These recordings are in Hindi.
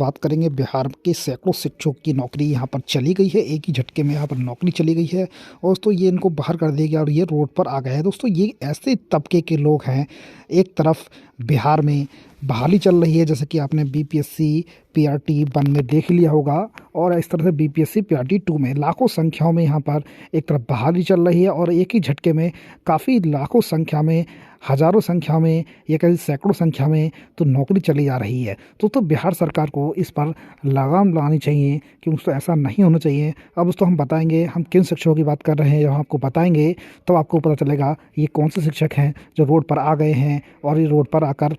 बात करेंगे बिहार के सैकड़ों शिक्षकों की नौकरी यहाँ पर चली गई है। एक ही झटके में यहाँ पर नौकरी चली गई है और दोस्तों ये इनको बाहर कर दिया गया और ये रोड पर आ गए हैं। दोस्तों ये ऐसे तबके के लोग हैं। एक तरफ बिहार में बहाली चल रही है, जैसे कि आपने बीपीएससी पीआरटी 1 में देख लिया होगा, और इस तरह से बीपीएससी पीआरटी 2 में लाखों संख्याओं में यहाँ पर एक तरफ बहाली चल रही है और एक ही झटके में काफ़ी लाखों संख्या में, हज़ारों संख्या में या कहीं सैकड़ों संख्या में तो नौकरी चली जा रही है। तो बिहार सरकार को इस पर लगाम लगानी चाहिए कि उसको ऐसा नहीं होना चाहिए। अब दोस्तों हम बताएंगे हम किन शिक्षकों की बात कर रहे हैं। जब आपको बताएंगे तो आपको पता चलेगा ये कौन से शिक्षक हैं जो रोड पर आ गए हैं और ये रोड पर आकर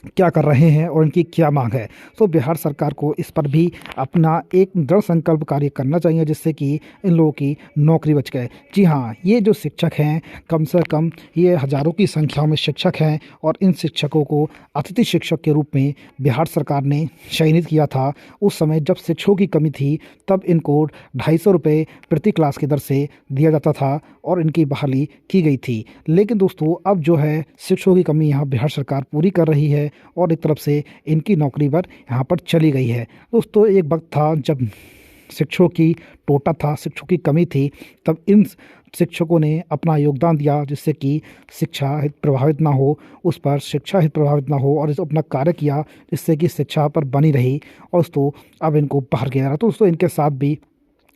क्या कर रहे हैं और इनकी क्या मांग है। तो बिहार सरकार को इस पर भी अपना एक दृढ़ संकल्प कार्य करना चाहिए, जिससे कि इन लोगों की नौकरी बच गए। जी हाँ, ये जो शिक्षक हैं कम से कम ये हज़ारों की संख्या में शिक्षक हैं और इन शिक्षकों को अतिथि शिक्षक के रूप में बिहार सरकार ने चयनित किया था। उस समय जब शिक्षकों की कमी थी तब इनको 250 रुपये प्रति क्लास की दर से दिया जाता था और इनकी बहाली की गई थी। लेकिन दोस्तों अब जो है शिक्षकों की कमी यहाँ बिहार सरकार पूरी कर रही है और एक तरफ से इनकी नौकरी पर यहाँ पर चली गई है। दोस्तों एक वक्त था जब शिक्षकों की टोटा था, शिक्षकों की कमी थी, तब इन शिक्षकों ने अपना योगदान दिया जिससे कि शिक्षा हित प्रभावित ना हो, उस पर शिक्षा हित प्रभावित ना हो और इस अपना कार्य किया जिससे कि शिक्षा पर बनी रही। और दोस्तों अब इनको बाहर किया जा रहा है। तो दोस्तों इनके साथ भी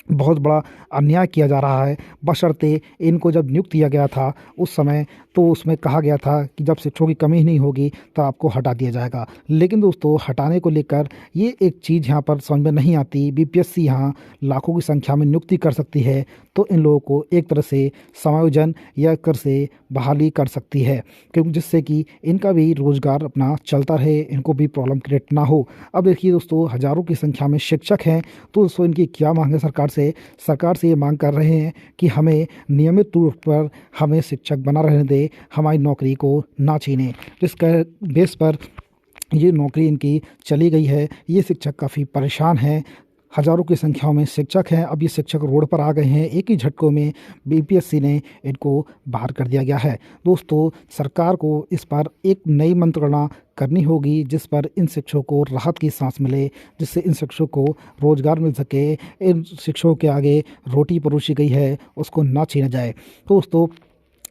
बहुत बड़ा अन्याय किया जा रहा है। बशर्ते इनको जब नियुक्त किया गया था उस समय तो उसमें कहा गया था कि जब शिक्षकों की कमी ही नहीं होगी तो आपको हटा दिया जाएगा। लेकिन दोस्तों हटाने को लेकर ये एक चीज़ यहाँ पर समझ में नहीं आती। बीपीएससी यहाँ लाखों की संख्या में नियुक्ति कर सकती है तो इन लोगों को एक तरह से समायोजन या कर से बहाली कर सकती है, क्योंकि जिससे कि इनका भी रोज़गार अपना चलता रहे, इनको भी प्रॉब्लम क्रिएट ना हो। अब देखिए दोस्तों हज़ारों की संख्या में शिक्षक हैं तो दोस्तों इनकी क्या मांग है सरकार से ये मांग कर रहे हैं कि हमें नियमित तौर पर हमें शिक्षक बना रहने दे, हमारी नौकरी को ना छीने। जिसका बेस पर ये नौकरी इनकी चली गई है। ये शिक्षक काफ़ी परेशान हैं। हज़ारों की संख्या में शिक्षक हैं। अब ये शिक्षक रोड पर आ गए हैं। एक ही झटकों में बीपीएससी ने इनको बाहर कर दिया गया है। दोस्तों सरकार को इस पर एक नई मंत्रणा करनी होगी जिस पर इन शिक्षकों को राहत की सांस मिले, जिससे इन शिक्षकों को रोज़गार मिल सके। इन शिक्षकों के आगे रोटी परोसी गई है उसको ना छीना जाए। तो दोस्तों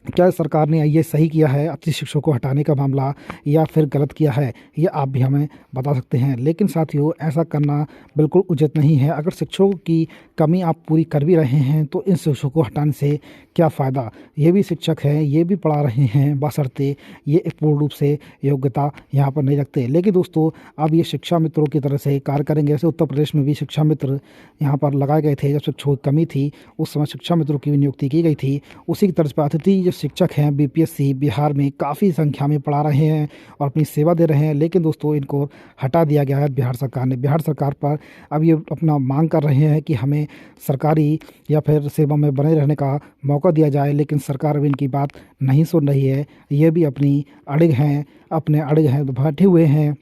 क्या सरकार ने ये सही किया है अतिथि शिक्षकों को हटाने का मामला, या फिर गलत किया है, ये आप भी हमें बता सकते हैं। लेकिन साथियों ऐसा करना बिल्कुल उचित नहीं है। अगर शिक्षकों की कमी आप पूरी कर भी रहे हैं तो इन शिक्षकों को हटाने से क्या फ़ायदा। ये भी शिक्षक हैं, ये भी पढ़ा रहे हैं, बशर्ते ये एक पूर्ण रूप से योग्यता यहाँ पर नहीं रखते। लेकिन दोस्तों अब ये शिक्षा मित्रों की तरह से कार्य करेंगे। जैसे उत्तर प्रदेश में भी शिक्षा मित्र यहाँ पर लगाए गए थे। जब शिक्षकों की कमी थी उस समय शिक्षा मित्रों की भी नियुक्ति की गई थी। उसी की तर्ज पर अतिथि जो शिक्षक हैं बीपीएससी बिहार में काफ़ी संख्या में पढ़ा रहे हैं और अपनी सेवा दे रहे हैं। लेकिन दोस्तों इनको हटा दिया गया है बिहार सरकार ने। बिहार सरकार पर अब ये अपना मांग कर रहे हैं कि हमें सरकारी या फिर सेवा में बने रहने का मौका दिया जाए, लेकिन सरकार भी इनकी बात नहीं सुन रही है। ये भी अपनी अड़िग हैं, अपने अड़िग हैं, बैठे हुए हैं।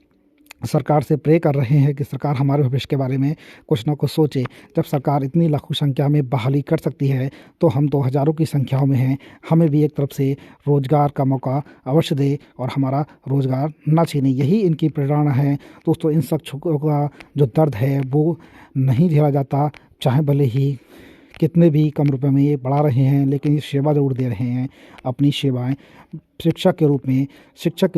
सरकार से प्रे कर रहे हैं कि सरकार हमारे भविष्य के बारे में कुछ ना कुछ सोचे। जब सरकार इतनी लाखों संख्या में बहाली कर सकती है तो हम तो हज़ारों की संख्याओं में हैं, हमें भी एक तरफ से रोज़गार का मौका अवश्य दे और हमारा रोज़गार ना छीने। यही इनकी प्रेरणा है। दोस्तों इन शिक्षकों का जो दर्द है वो नहीं झेला जाता, चाहे भले ही कितने भी कम रुपए में ये पढ़ा रहे हैं, लेकिन ये सेवा ज़रूर दे रहे हैं। अपनी सेवाएं शिक्षक के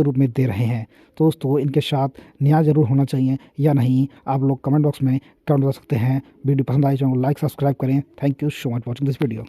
रूप में दे रहे हैं। तो दोस्तों इनके साथ न्याय ज़रूर होना चाहिए या नहीं, आप लोग कमेंट बॉक्स में कमेंट कर सकते हैं। वीडियो पसंद आई चैनल को लाइक सब्सक्राइब करें। Thank you so much watching this video.